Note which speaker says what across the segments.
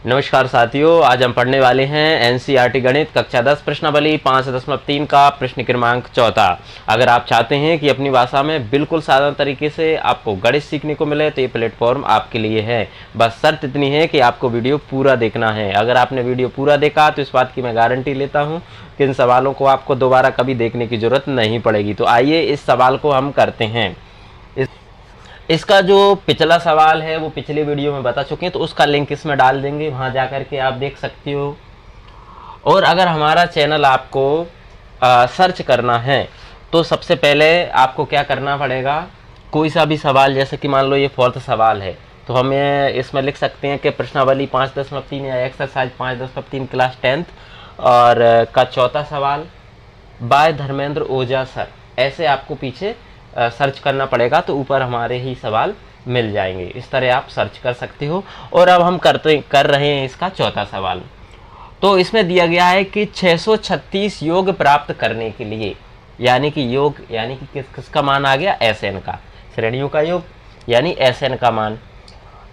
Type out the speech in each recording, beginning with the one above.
Speaker 1: नमस्कार साथियों, आज हम पढ़ने वाले हैं एनसीईआरटी गणित कक्षा 10 प्रश्नावली 5.3 का प्रश्न क्रमांक 4। अगर आप चाहते हैं कि अपनी भाषा में बिल्कुल साधारण तरीके से आपको गणित सीखने को मिले तो ये प्लेटफॉर्म आपके लिए है। बस शर्त इतनी है कि आपको वीडियो पूरा देखना है। अगर आपने वीडियो पूरा देखा तो इस बात की मैं गारंटी लेता हूँ कि इन सवालों को आपको दोबारा कभी देखने की जरूरत नहीं पड़ेगी। तो आइए इस सवाल को हम करते हैं। इसका जो पिछला सवाल है वो पिछले वीडियो में बता चुके हैं, तो उसका लिंक इसमें डाल देंगे, वहां जाकर के आप देख सकते हो। और अगर हमारा चैनल आपको सर्च करना है तो सबसे पहले आपको क्या करना पड़ेगा, कोई सा भी सवाल, जैसे कि मान लो ये 4th सवाल है तो हमें इसमें लिख सकते हैं कि प्रश्नावली 5.3 या एक्सरसाइज 5.3 क्लास 10th और का 4था सवाल बाय धर्मेंद्र ओझा सर, ऐसे आपको पीछे सर्च करना पड़ेगा तो ऊपर हमारे ही सवाल मिल जाएंगे। इस तरह आप सर्च कर सकते हो। और अब हम कर रहे हैं इसका 4था सवाल। तो इसमें दिया गया है कि 636 योग प्राप्त करने के लिए, यानी कि योग यानी कि किसका मान आ गया, एसएन का, श्रेणियों का योग यानी एसएन का मान।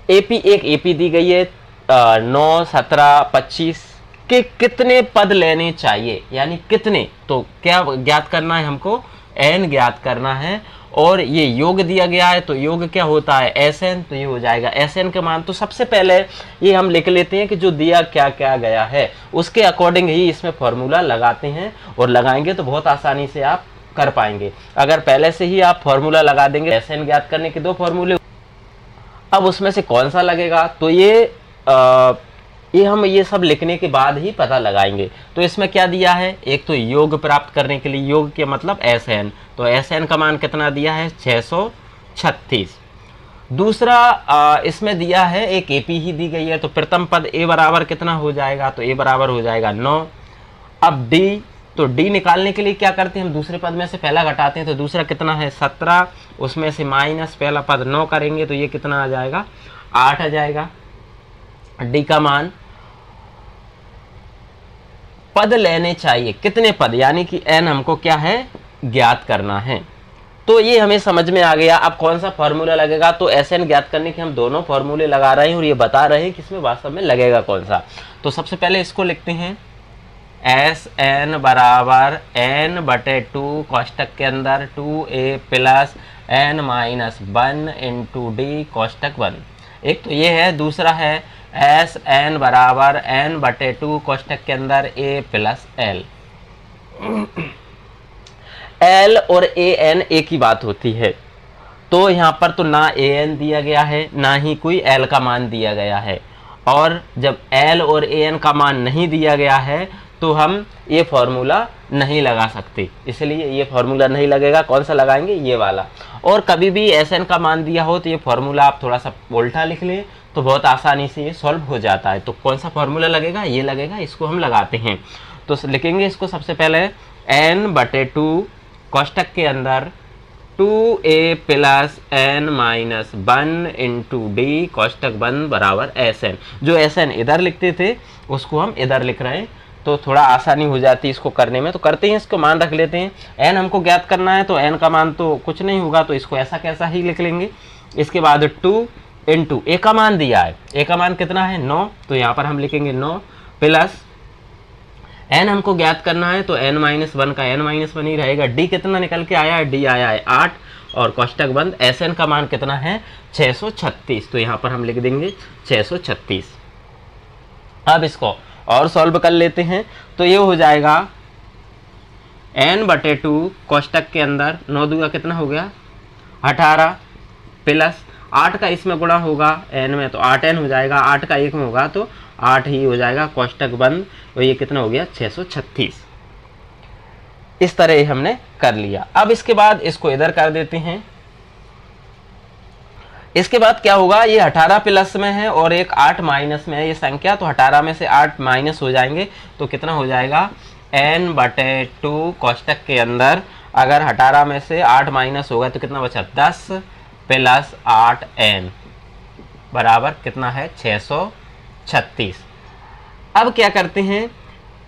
Speaker 1: एक एपी दी गई है 9, 17, 25 के कितने पद लेने चाहिए, यानी कितने, तो क्या ज्ञात करना है हमको, एन ज्ञात करना है। और ये योग दिया गया है तो योग क्या होता है, एस एन, तो ये हो जाएगा एस एन का मान। तो सबसे पहले ये हम लिख लेते हैं कि जो दिया क्या क्या गया है उसके अकॉर्डिंग ही इसमें फॉर्मूला लगाते हैं, और लगाएंगे तो बहुत आसानी से आप कर पाएंगे। अगर पहले से ही आप फॉर्मूला लगा देंगे, एस एन ज्ञात करने के 2 फॉर्मूले, अब उसमें से कौन सा लगेगा तो ये हम ये सब लिखने के बाद ही पता लगाएंगे। तो इसमें क्या दिया है, एक तो योग प्राप्त करने के लिए, योग के मतलब एस एन, तो एस एन का मान कितना दिया है 636। दूसरा इसमें दिया है एक एपी ही दी गई है, तो प्रथम पद ए बराबर कितना हो जाएगा, तो ए बराबर हो जाएगा 9। अब डी, तो डी निकालने के लिए क्या करते हैं हम, दूसरे पद में से पहला घटाते हैं, तो दूसरा कितना है 17, उसमें से माइनस पहला पद 9 करेंगे तो ये कितना आ जाएगा 8 आ जाएगा। डी का मान पद लेने चाहिए, कितने पद, यानी कि एन हमको क्या है ज्ञात करना है। तो ये हमें समझ में आ गया। अब कौन सा फॉर्मूला लगेगा, तो एस एन ज्ञात करने के हम दोनों फॉर्मूले लगा रहे हैं और ये बता रहे हैं कि इसमें वास्तव में लगेगा कौन सा। तो सबसे पहले इसको लिखते हैं, एस एन बराबर एन बटे 2 कोष्टक के अंदर 2a plus n minus 1 into d कोष्टक 1। एक तो ये है, दूसरा है एस एन बराबर एन बटे 2 कोष्टक के अंदर ए प्लस एल। एल और ए एन एक ही बात होती है, तो यहाँ पर तो ना ए एन दिया गया है ना ही कोई एल का मान दिया गया है। और जब एल और ए एन का मान नहीं दिया गया है तो हम ये फॉर्मूला नहीं लगा सकते, इसलिए ये फॉर्मूला नहीं लगेगा। कौन सा लगाएंगे, ये वाला। और कभी भी एस एन का मान दिया हो तो ये फॉर्मूला आप थोड़ा सा उल्टा लिख लें तो बहुत आसानी से ये सॉल्व हो जाता है। तो कौन सा फॉर्मूला लगेगा, ये लगेगा, इसको हम लगाते हैं। तो लिखेंगे इसको सबसे पहले एन बटे 2 कोष्टक के अंदर 2a plus n minus 1 into d कोष्टक 1 बराबर एस एन। जो एस एन इधर लिखते थे उसको हम इधर लिख रहे हैं, तो थोड़ा आसानी हो जाती है इसको करने में। तो करते हैं, इसको मान रख लेते हैं। एन हमको ज्ञात करना है तो एन का मान तो कुछ नहीं होगा, तो इसको ऐसा कैसा ही लिख लेंगे। इसके बाद 2 इंटू ए का मान दिया है, ए का मान कितना है 9, तो यहाँ पर हम लिखेंगे 9 प्लस एन हमको ज्ञात करना है तो एन माइनस 1 का एन माइनस 1 ही रहेगा। डी कितना निकल के आया है, डी आया है 8 और कोष्टक बंद। एस एन का मान कितना है 636, तो यहाँ पर हम लिख देंगे 636। अब इसको और सॉल्व कर लेते हैं, तो ये हो जाएगा एन बटे 2 कोष्टक के अंदर 9 दूगा कितना हो गया 18 प्लस 8 का इसमें गुणा होगा एन में, तो 8n हो जाएगा, 8 का 1 में होगा तो 8 ही हो जाएगा, कोष्टक बंद। और ये कितना हो गया 636। इस तरह हमने कर लिया। अब इसके बाद इसको इधर कर देते हैं। इसके बाद क्या होगा, ये 18 प्लस में है और एक 8 माइनस में है ये संख्या, तो 18 में से 8 माइनस हो जाएंगे तो कितना हो जाएगा n बटे 2 कोष्टक के अंदर, अगर 18 में से 8 माइनस होगा तो कितना बचा 10 प्लस 8n बराबर कितना है 636। अब क्या करते हैं,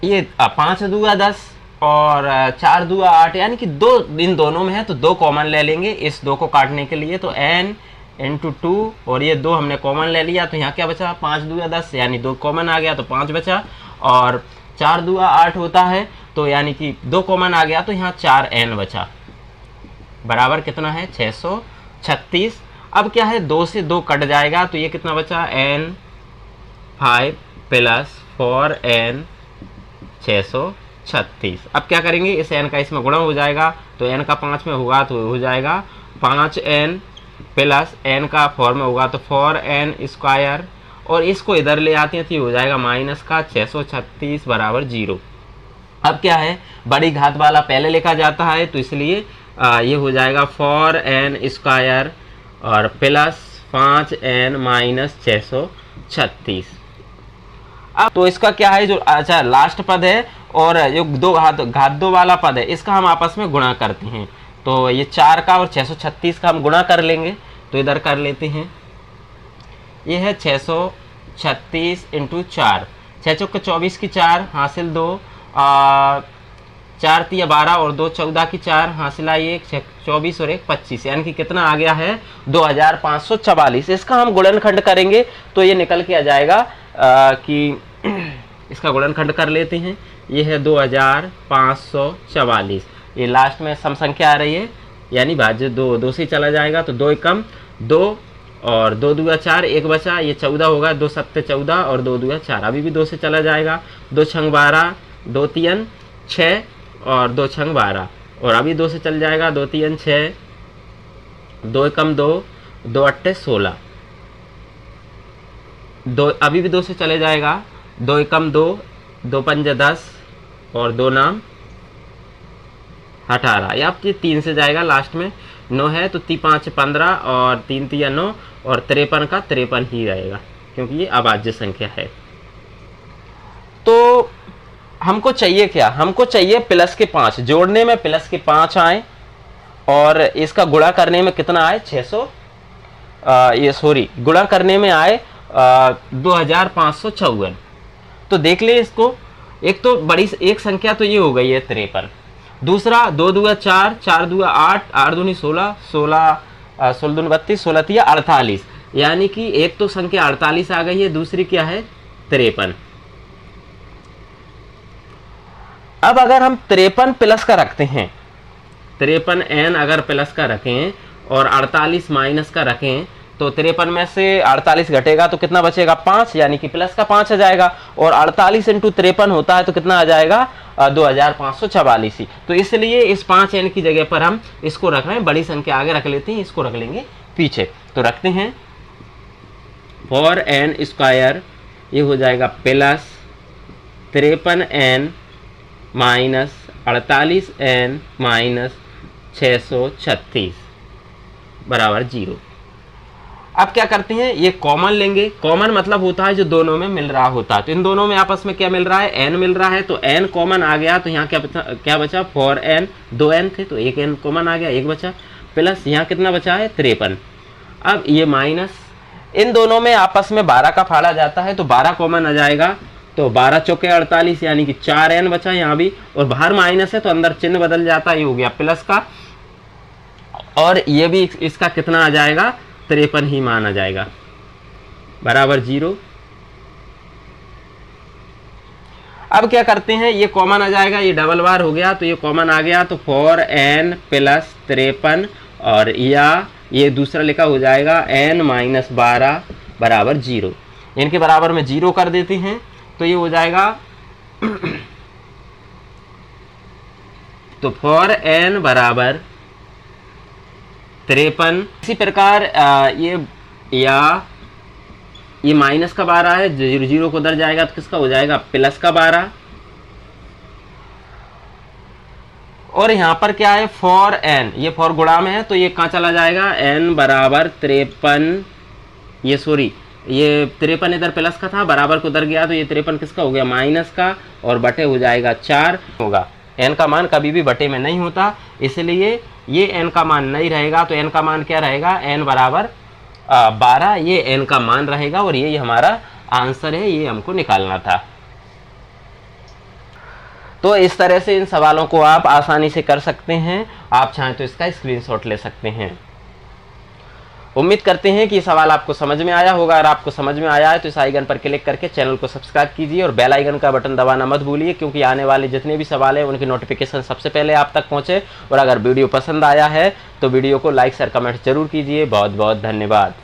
Speaker 1: ये 5 दूगा 10 और 4 दूगा 8, यानी कि 2 इन दोनों में है तो 2 कॉमन ले लेंगे इस 2 को काटने के लिए। तो n इंटू 2 और ये 2 हमने कॉमन ले लिया तो यहाँ क्या बचा 5 दूया 10 यानी 2 कॉमन आ गया तो 5 बचा और 4 दूया 8 होता है तो यानी कि 2 कॉमन आ गया तो यहाँ 4n बचा बराबर कितना है 636। अब क्या है 2 से 2 कट जाएगा तो ये कितना बचा n5 प्लस 4n 636। अब क्या करेंगे इस n का इसमें गुणा हो जाएगा तो n का 5 में होगा तो हो जाएगा 5n प्लस n का 4 में होगा तो 4n स्क्वायर और इसको इधर ले आते हैं तो ये हो जाएगा माइनस का 636 बराबर 0। अब क्या है बड़ी घात वाला पहले लिखा जाता है तो इसलिए ये हो जाएगा 4n स्क्वायर और प्लस 5n माइनस 636। अब तो इसका क्या है जो अच्छा लास्ट पद है और जो घात 2 वाला पद है इसका हम आपस में गुणा करते हैं तो ये 4 का और 636 का हम गुणा कर लेंगे तो इधर कर लेते हैं। ये है 636 इंटू 4 6 चौके 24 की 4 हासिल 2 4 तिया 12 और 2 14 की 4 हासिल आई 1 24 और 1 25 यानी कि कितना आ गया है 2544। इसका हम गुणनखंड करेंगे तो ये निकल के आ जाएगा कि इसका गुणनखंड कर लेते हैं। ये है 2544 ये लास्ट में सम संख्या आ रही है यानी भाज्य 2 से चला जाएगा तो 2 एकम 2 और 2 दूया 4 1 बचा ये 14 होगा 2 सत्ते 14 और 2 दूया 4 अभी भी 2 से चला जाएगा 2 छंग 12 2 तीन 6 और 2 छंग 12 और अभी 2 से चल जाएगा 2 तीन 6 2 एकम 2 2 अट्ठे 16 2 अभी भी 2 से चले जाएगा 2 एकम 2 2 पंजे 10 और 2 नाम 18 या आपके 3 से जाएगा लास्ट में 9 है तो 3 5 15 और 3 3 9 और 53 का 53 ही रहेगा क्योंकि ये अभाज्य संख्या है। तो हमको चाहिए क्या हमको चाहिए प्लस के 5 जोड़ने में प्लस के 5 आए और इसका गुणा करने में कितना आए 600 ये सॉरी गुणा करने में आए 2554। तो देख ले इसको एक तो बड़ी एक संख्या तो ये हो गई है 53 दूसरा 2 दूया 4 4 दूया 8 8 दूनी 16 16 16 दूनी 32 16 तिया 48 यानी कि एक तो संख्या 48 आ गई है दूसरी क्या है 53। अब अगर हम 53 प्लस का रखते हैं 53n अगर प्लस का रखें और 48 माइनस का रखें तो 53 में से 48 घटेगा तो कितना बचेगा 5 यानी कि प्लस का 5 आ जाएगा और 48 इंटू 53 होता है तो कितना आ जाएगा 2544 ही। तो इसलिए इस 5n की जगह पर हम इसको रख रहे हैं बड़ी संख्या आगे रख लेते हैं इसको रख लेंगे पीछे तो रखते हैं 4n स्क्वायर ये हो जाएगा plus 53n minus 48n minus 636 बराबर 0। अब क्या करते हैं ये कॉमन लेंगे कॉमन मतलब होता है जो दोनों में मिल रहा होता है तो इन दोनों में आपस में क्या मिल रहा है n मिल रहा है तो n कॉमन आ गया तो यहाँ क्या बचा 4n 2n थे तो 1n कॉमन आ गया 1 बचा प्लस यहाँ कितना बचा है 53। अब ये माइनस इन दोनों में आपस में 12 का फाड़ा जाता है तो 12 कॉमन आ जाएगा तो 12 चौके 48 यानी कि 4n बचा यहाँ भी और बाहर माइनस है तो अंदर चिन्ह बदल जाता है ये हो गया प्लस का और ये भी इसका कितना आ जाएगा 53 ही मान आ जाएगा बराबर 0। अब क्या करते हैं ये कॉमन आ जाएगा ये डबल बार हो गया तो ये कॉमन आ गया तो 4n प्लस 53 और या ये दूसरा लिखा हो जाएगा n माइनस 12 बराबर 0। इनके बराबर में 0 कर देते हैं तो ये हो जाएगा तो 4n बराबर 53। इसी प्रकार ये माइनस का 12 है 0 को उधर जाएगा तो किसका हो जाएगा प्लस का 12 और यहाँ पर क्या है 4n ये 4 गुणा में है तो ये कहाँ चला जाएगा n बराबर 53 ये सॉरी ये 53 इधर प्लस का था बराबर को उधर गया तो ये 53 किसका हो गया माइनस का और बटे हो जाएगा 4 होगा। n का मान कभी भी बटे में नहीं होता इसलिए ये n का मान नहीं रहेगा तो n का मान क्या रहेगा n बराबर 12 ये n का मान रहेगा और ये हमारा आंसर है ये हमको निकालना था। तो इस तरह से इन सवालों को आप आसानी से कर सकते हैं आप चाहें तो इसका स्क्रीनशॉट ले सकते हैं। उम्मीद करते हैं कि ये सवाल आपको समझ में आया होगा। अगर आपको समझ में आया है तो इस आइकन पर क्लिक करके चैनल को सब्सक्राइब कीजिए और बेल आइकन का बटन दबाना मत भूलिए, क्योंकि आने वाले जितने भी सवाल हैं उनकी नोटिफिकेशन सबसे पहले आप तक पहुंचे। और अगर वीडियो पसंद आया है तो वीडियो को लाइक शेयर कमेंट जरूर कीजिए। बहुत बहुत धन्यवाद।